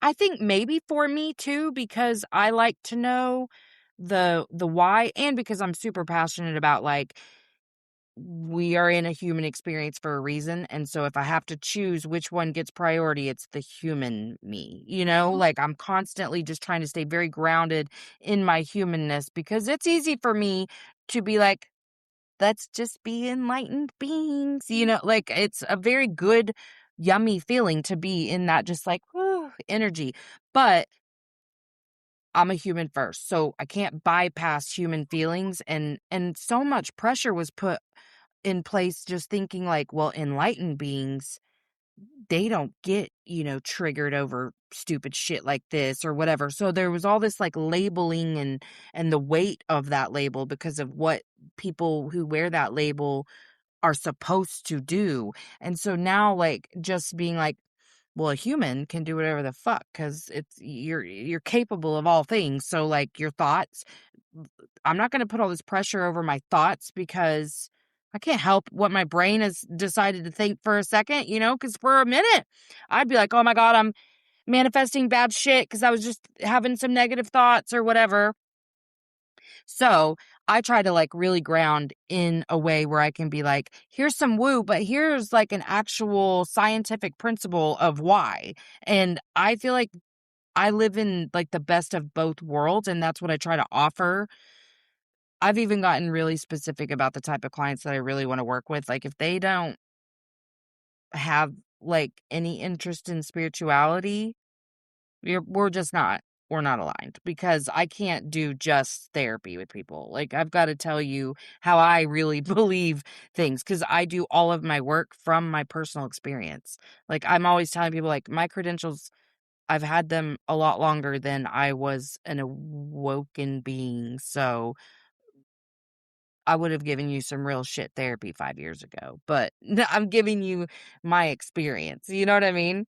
I think maybe for me too because I like to know the why, and because I'm super passionate about, like, we are in a human experience for a reason, and so if I have to choose which one gets priority, it's the human me, like, I'm constantly just trying to stay very grounded in my humanness because it's easy for me to be like, let's just be enlightened beings, like, it's a very good yummy feeling to be in that just like whew, energy, but I'm a human first, so I can't bypass human feelings, and so much pressure was put in place just thinking like, well, enlightened beings, they don't get, triggered over stupid shit like this or whatever. So there was all this like labeling and the weight of that label because of what people who wear that label are supposed to do. And so now like just being like, well, a human can do whatever the fuck because you're capable of all things. So like your thoughts, I'm not going to put all this pressure over my thoughts because I can't help what my brain has decided to think for a second, because for a minute I'd be like, oh my God, I'm manifesting bad shit because I was just having some negative thoughts or whatever. So I try to like really ground in a way where I can be like, here's some woo, but here's like an actual scientific principle of why. And I feel like I live in like the best of both worlds, and that's what I try to offer. I've even gotten really specific about the type of clients that I really want to work with. Like if they don't have like any interest in spirituality, we're just not we're not aligned, because I can't do just therapy with people. Like I've got to tell you how I really believe things, because I do all of my work from my personal experience. Like I'm always telling people like my credentials, I've had them a lot longer than I was an awoken being. So I would have given you some real shit therapy 5 years ago, but I'm giving you my experience. You know what I mean?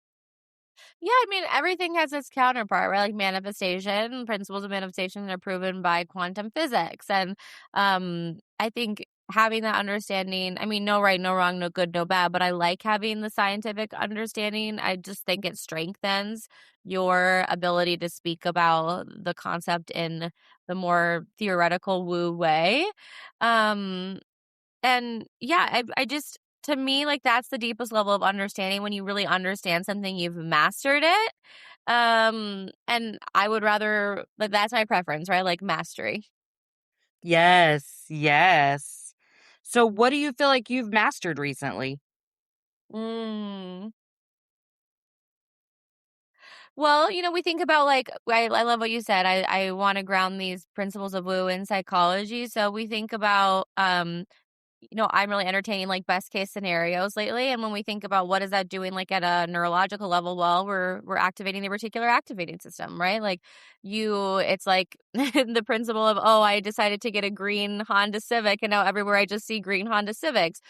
Yeah, I mean, everything has its counterpart, right? Like manifestation, principles of manifestation are proven by quantum physics. And I think having that understanding, I mean, no right, no wrong, no good, no bad, but I like having the scientific understanding. I just think it strengthens your ability to speak about the concept in the more theoretical woo way. Um, and yeah, I just, to me, like that's the deepest level of understanding when you really understand something, you've mastered it. And I would rather, like, that's my preference, right? Like mastery. Yes, yes. So what do you feel like you've mastered recently? Mm. Well, we think about like, I love what you said. I want to ground these principles of woo in psychology. So we think about, I'm really entertaining like best case scenarios lately. And when we think about what is that doing like at a neurological level, well, we're activating the reticular activating system, right? Like it's like the principle of, oh, I decided to get a green Honda Civic and now everywhere I just see green Honda Civics.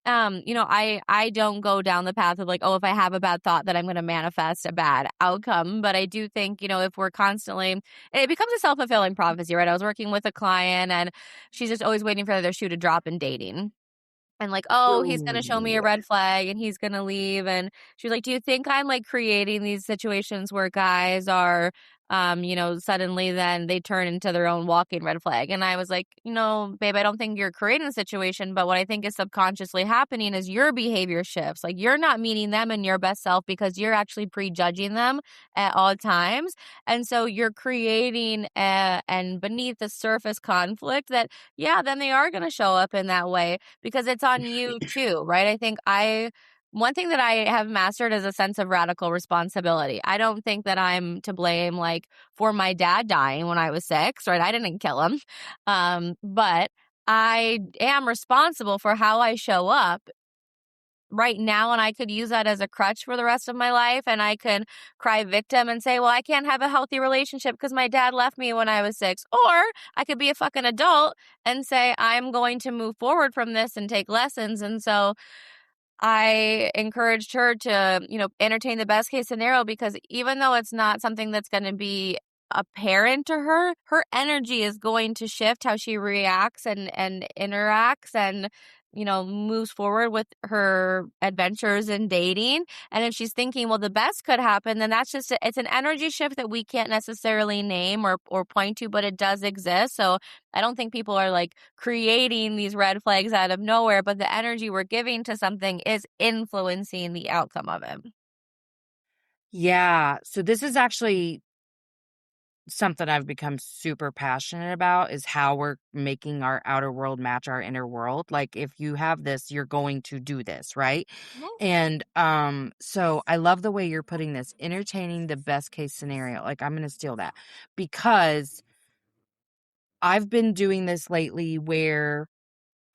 I don't go down the path of like, oh, if I have a bad thought that I'm going to manifest a bad outcome. But I do think, if we're constantly, it becomes a self-fulfilling prophecy, right? I was working with a client and she's just always waiting for their shoe to drop in dating. And like, oh, he's going to show me a Ooh. red flag and he's going to leave. And she was like, do you think I'm like creating these situations where guys are, suddenly then they turn into their own walking red flag? And I was like, babe, I don't think you're creating a situation. But what I think is subconsciously happening is your behavior shifts. Like you're not meeting them in your best self because you're actually prejudging them at all times. And so you're creating and beneath the surface conflict that, yeah, then they are going to show up in that way because it's on you too, right? I think one thing that I have mastered is a sense of radical responsibility. I don't think that I'm to blame like for my dad dying when I was 6, right? I didn't kill him. But I am responsible for how I show up right now, and I could use that as a crutch for the rest of my life, and I could cry victim and say, well, I can't have a healthy relationship because my dad left me when I was 6. Or I could be a fucking adult and say, I'm going to move forward from this and take lessons. And so I encouraged her to, entertain the best case scenario, because even though it's not something that's going to be apparent to her, her energy is going to shift how she reacts and interacts and, moves forward with her adventures and dating. And if she's thinking, well, the best could happen, then that's just, it's an energy shift that we can't necessarily name or point to, but it does exist. So I don't think people are like creating these red flags out of nowhere, but the energy we're giving to something is influencing the outcome of it. Yeah. So this is actually something I've become super passionate about, is how we're making our outer world match our inner world. Like if you have this, you're going to do this, right? And so I love the way you're putting this, entertaining the best case scenario. Like I'm going to steal that, because I've been doing this lately where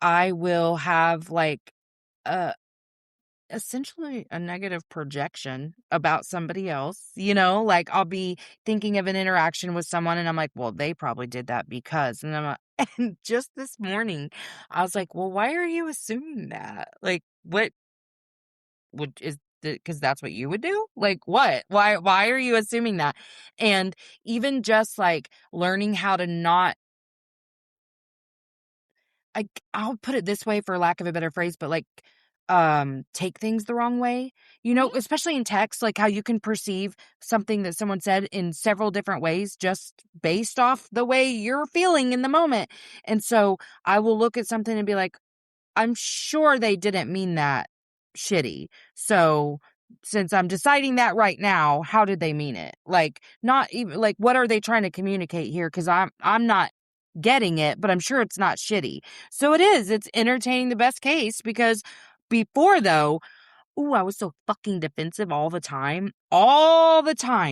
I will have like a essentially a negative projection about somebody else, like I'll be thinking of an interaction with someone and I'm like, well, they probably did that because, and I'm like, and just this morning, I was like, well, why are you assuming that? Like, what would is because that's what you would do? Like, what? Why are you assuming that? And even just like learning how to not, I'll put it this way for lack of a better phrase, but like take things the wrong way, especially in text, like how you can perceive something that someone said in several different ways just based off the way you're feeling in the moment. And so I will look at something and be like, I'm sure they didn't mean that shitty. So since I'm deciding that right now, how did they mean it? Like, not even like, what are they trying to communicate here? Because I'm not getting it, but I'm sure it's not shitty. So it's entertaining the best case, because before though, I was so fucking defensive all the time,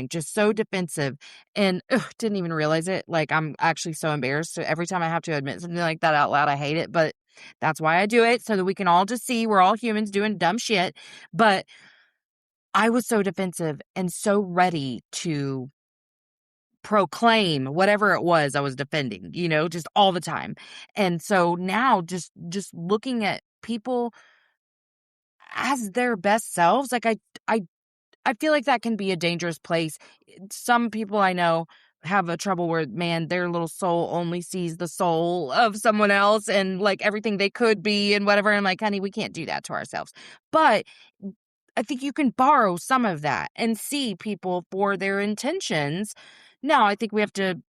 just so defensive, and didn't even realize it. Like, I'm actually so embarrassed. So every time I have to admit something like that out loud, I hate it, but that's why I do it, so that we can all just see we're all humans doing dumb shit. But I was so defensive and so ready to proclaim whatever it was I was defending, just all the time. And so now just looking at people as their best selves, like I feel like that can be a dangerous place. Some people I know have a trouble where, man, their little soul only sees the soul of someone else and like everything they could be and whatever. And I'm like, honey, we can't do that to ourselves. But I think you can borrow some of that and see people for their intentions. Now, I think we have to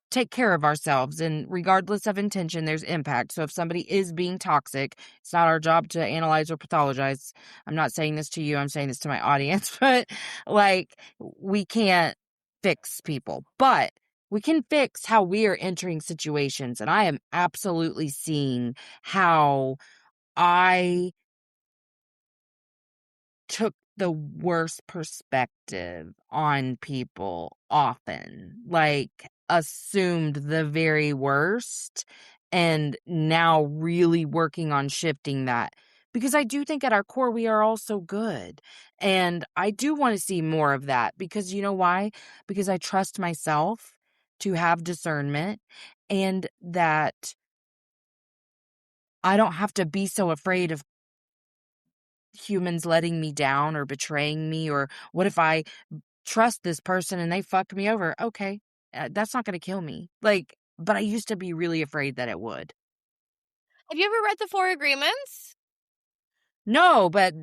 take care of ourselves, and regardless of intention, there's impact. So if somebody is being toxic, it's not our job to analyze or pathologize. I'm not saying this to you, I'm saying this to my audience, but like, we can't fix people, but we can fix how we are entering situations. And I am absolutely seeing how I took the worst perspective on people often, like assumed the very worst, and now really working on shifting that, because I do think at our core we are all so good, and I do want to see more of that, because you know why? Because I trust myself to have discernment, and that I don't have to be so afraid of humans letting me down or betraying me, or what if I trust this person and they fucked me over? Okay, that's not going to kill me. Like, but I used to be really afraid that it would. Have you ever read the Four Agreements? No, but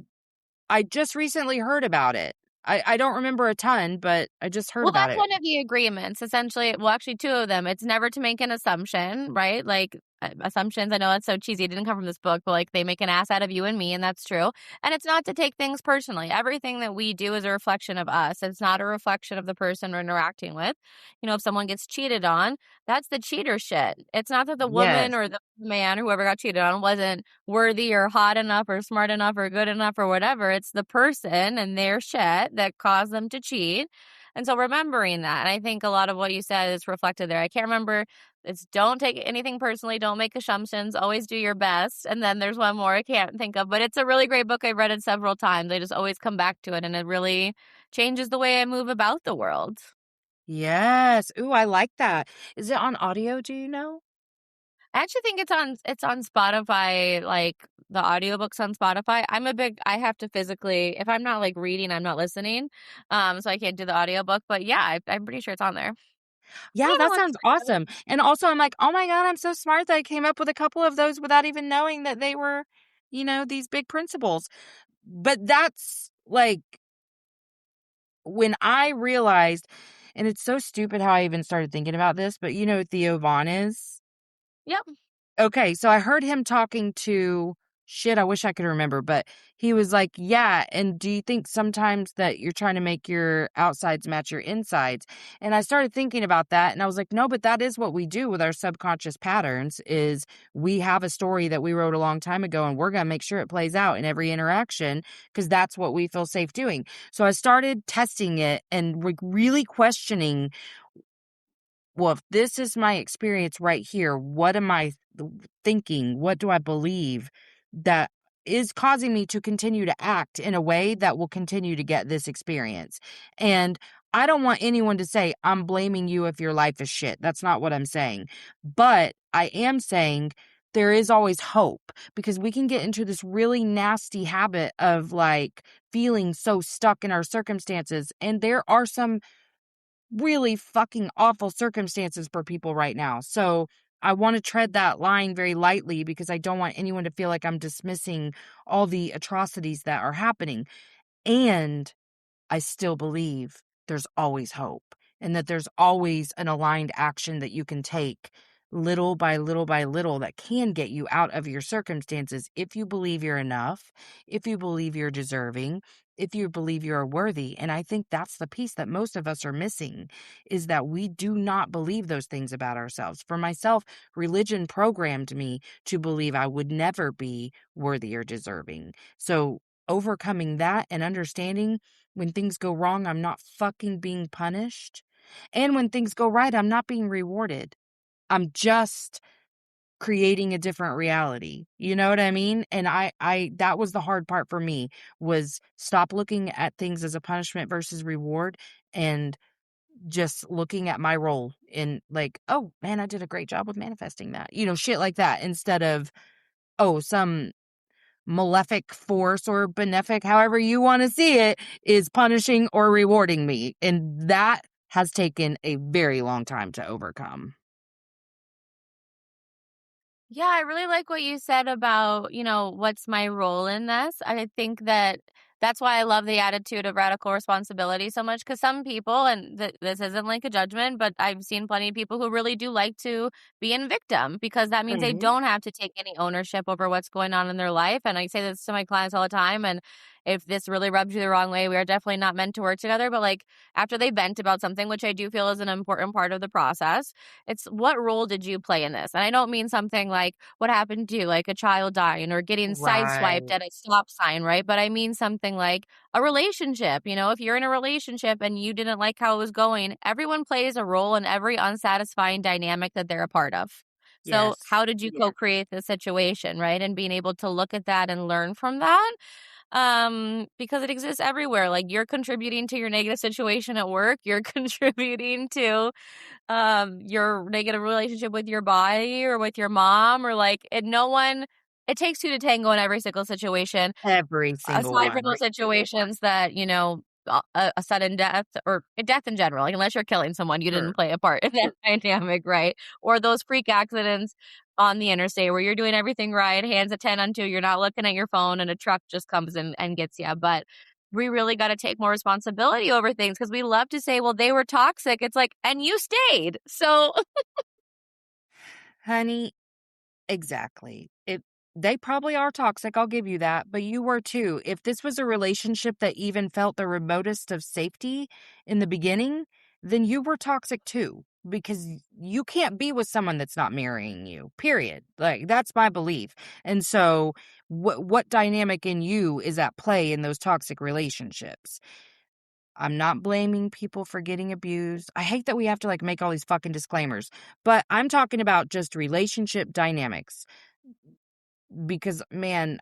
I just recently heard about it. I don't remember a ton, but I just heard about That's it. one of the agreements, essentially. Well, actually, two of them. It's never to make an assumption, right? Like, assumptions, I know that's so cheesy. It didn't come from this book, but like, they make an ass out of you and me, and that's true. And it's not to take things personally. Everything that we do is a reflection of us. It's not a reflection of the person we're interacting with. If someone gets cheated on, that's the cheater shit. It's not that the woman Yes. or the man, whoever got cheated on, wasn't worthy or hot enough or smart enough or good enough or whatever. It's the person and their shit that caused them to cheat. And so remembering that, and I think a lot of what you said is reflected there. I can't remember. It's don't take anything personally. Don't make assumptions. Always do your best. And then there's one more I can't think of, but it's a really great book. I've read it several times. I just always come back to it, and it really changes the way I move about the world. Yes. Ooh, I like that. Is it on audio? Do you know? I actually think it's on Spotify, like the audiobooks on Spotify. I have to physically, if I'm not like reading, I'm not listening. So I can't do the audiobook, but yeah, I'm pretty sure it's on there. Yeah, that sounds awesome. And also, I'm like, oh my God, I'm so smart that I came up with a couple of those without even knowing that they were, these big principles. But that's like when I realized, and it's so stupid how I even started thinking about this, but you know who Theo Vaughn is? Yep. Okay, so I heard him talking to shit, I wish I could remember, but he was like, yeah, and do you think sometimes that you're trying to make your outsides match your insides? And I started thinking about that, and I was like, no, but that is what we do with our subconscious patterns, is we have a story that we wrote a long time ago, and we're going to make sure it plays out in every interaction, because that's what we feel safe doing. So I started testing it and really questioning, well, if this is my experience right here, what am I thinking? What do I believe that is causing me to continue to act in a way that will continue to get this experience? And I don't want anyone to say, I'm blaming you if your life is shit. That's not what I'm saying. But I am saying there is always hope, because we can get into this really nasty habit of like feeling so stuck in our circumstances. And there are some really fucking awful circumstances for people right now. So I want to tread that line very lightly because I don't want anyone to feel like I'm dismissing all the atrocities that are happening. And I still believe there's always hope and that there's always an aligned action that you can take little by little by little that can get you out of your circumstances if you believe you're enough, if you believe you're deserving, if you believe you're worthy. And I think that's the piece that most of us are missing, is that we do not believe those things about ourselves. For myself, religion programmed me to believe I would never be worthy or deserving. So overcoming that and understanding when things go wrong, I'm not fucking being punished. And when things go right, I'm not being rewarded. I'm just creating a different reality. You know what I mean? And I that was the hard part for me, was stop looking at things as a punishment versus reward and just looking at my role in like, oh man, I did a great job with manifesting that. Shit like that, instead of, oh, some malefic force or benefic, however you want to see it, is punishing or rewarding me. And that has taken a very long time to overcome. Yeah, I really like what you said about, what's my role in this. I think that's why I love the attitude of radical responsibility so much, because some people, and this isn't like a judgment, but I've seen plenty of people who really do like to be in victim, because that means they don't have to take any ownership over what's going on in their life. And I say this to my clients all the time. And if this really rubs you the wrong way, we are definitely not meant to work together. But like, after they vent about something, which I do feel is an important part of the process, it's what role did you play in this? And I don't mean something like what happened to you, like a child dying or getting sideswiped at a stop sign, right? But I mean something like a relationship. If you're in a relationship and you didn't like how it was going, everyone plays a role in every unsatisfying dynamic that they're a part of. So Yes. how did you co-create the situation, right? And being able to look at that and learn from that. Because it exists everywhere. Like, you're contributing to your negative situation at work, you're contributing to your negative relationship with your body or with your mom, or like, it takes two to tango in every single situation. Every single Aside from one. those situations that, a sudden death or a death in general, like, unless you're killing someone, you didn't play a part in that dynamic, right? Or those freak accidents on the interstate where you're doing everything right, hands at 10 on 2, you're not looking at your phone, and a truck just comes in and gets you. But we really got to take more responsibility over things, because we love to say, well, they were toxic. It's like, and you stayed. So Honey, exactly. They probably are toxic, I'll give you that, but you were too. If this was a relationship that even felt the remotest of safety in the beginning, then you were toxic too, because you can't be with someone that's not marrying you, period. Like, that's my belief. And so what dynamic in you is at play in those toxic relationships? I'm not blaming people for getting abused. I hate that we have to like make all these fucking disclaimers, but I'm talking about just relationship dynamics. Because, man,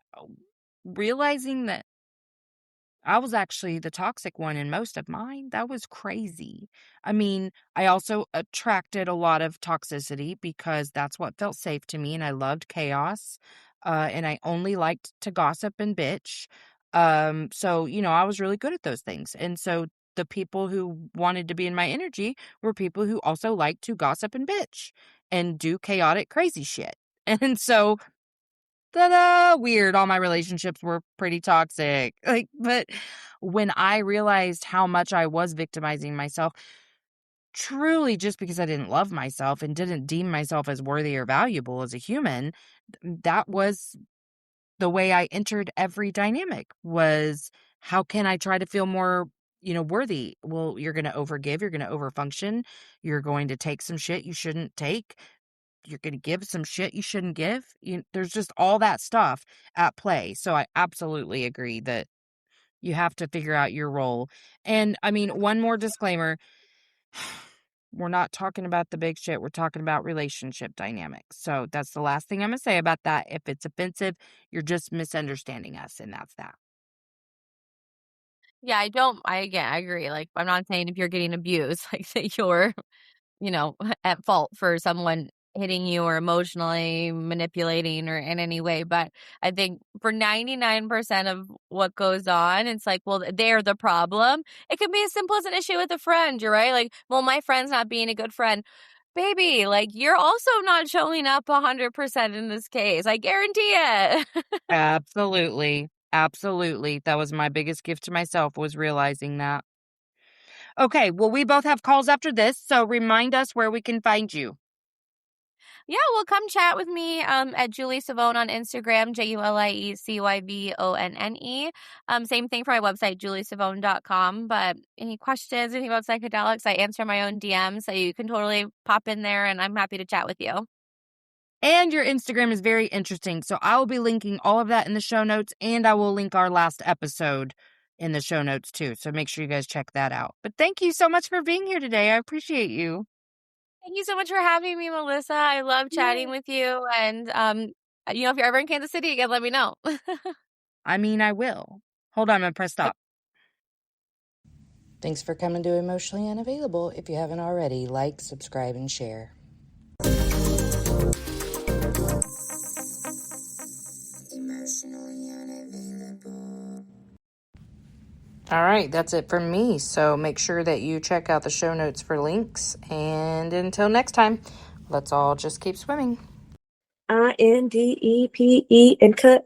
realizing that I was actually the toxic one in most of mine, that was crazy. I mean, I also attracted a lot of toxicity because that's what felt safe to me, and I loved chaos, and I only liked to gossip and bitch. So, I was really good at those things. And so the people who wanted to be in my energy were people who also liked to gossip and bitch and do chaotic, crazy shit. And so ta-da, weird, all my relationships were pretty toxic. Like, but when I realized how much I was victimizing myself, truly just because I didn't love myself and didn't deem myself as worthy or valuable as a human, that was the way I entered every dynamic. Was, how can I try to feel more, worthy? Well, you're going to overgive, you're going to overfunction, you're going to take some shit you shouldn't take, you're going to give some shit you shouldn't give. There's just all that stuff at play. So I absolutely agree that you have to figure out your role. And I mean, one more disclaimer. We're not talking about the big shit. We're talking about relationship dynamics. So that's the last thing I'm going to say about that. If it's offensive, you're just misunderstanding us, and that's that. yeah, I agree. Like, I'm not saying if you're getting abused, like, that you're, at fault for someone hitting you or emotionally manipulating or in any way. But I think for 99% of what goes on, it's like, well, they're the problem. It can be as simple as an issue with a friend. You're right. Like, well, my friend's not being a good friend. baby, like, you're also not showing up 100% in this case. I guarantee it. Absolutely. Absolutely. That was my biggest gift to myself, was realizing that. Okay, well, we both have calls after this, so remind us where we can find you. Yeah, well, come chat with me at Julie Cyvonne on Instagram, JulieCyvonne. Same thing for my website, juliecyvonne.com. But any questions, anything about psychedelics, I answer my own DMs, so you can totally pop in there, and I'm happy to chat with you. And your Instagram is very interesting, so I will be linking all of that in the show notes, and I will link our last episode in the show notes too, so make sure you guys check that out. But thank you so much for being here today. I appreciate you. Thank you so much for having me, Melissa. I love chatting with you. And, if you're ever in Kansas City again, let me know. I mean, I will. Hold on, I'm going to press stop. Thanks for coming to Emotionally Unavailable. If you haven't already, like, subscribe, and share. Emotionally Unavailable. All right, that's it from me. So make sure that you check out the show notes for links. And until next time, let's all just keep swimming. INDEPE and cut.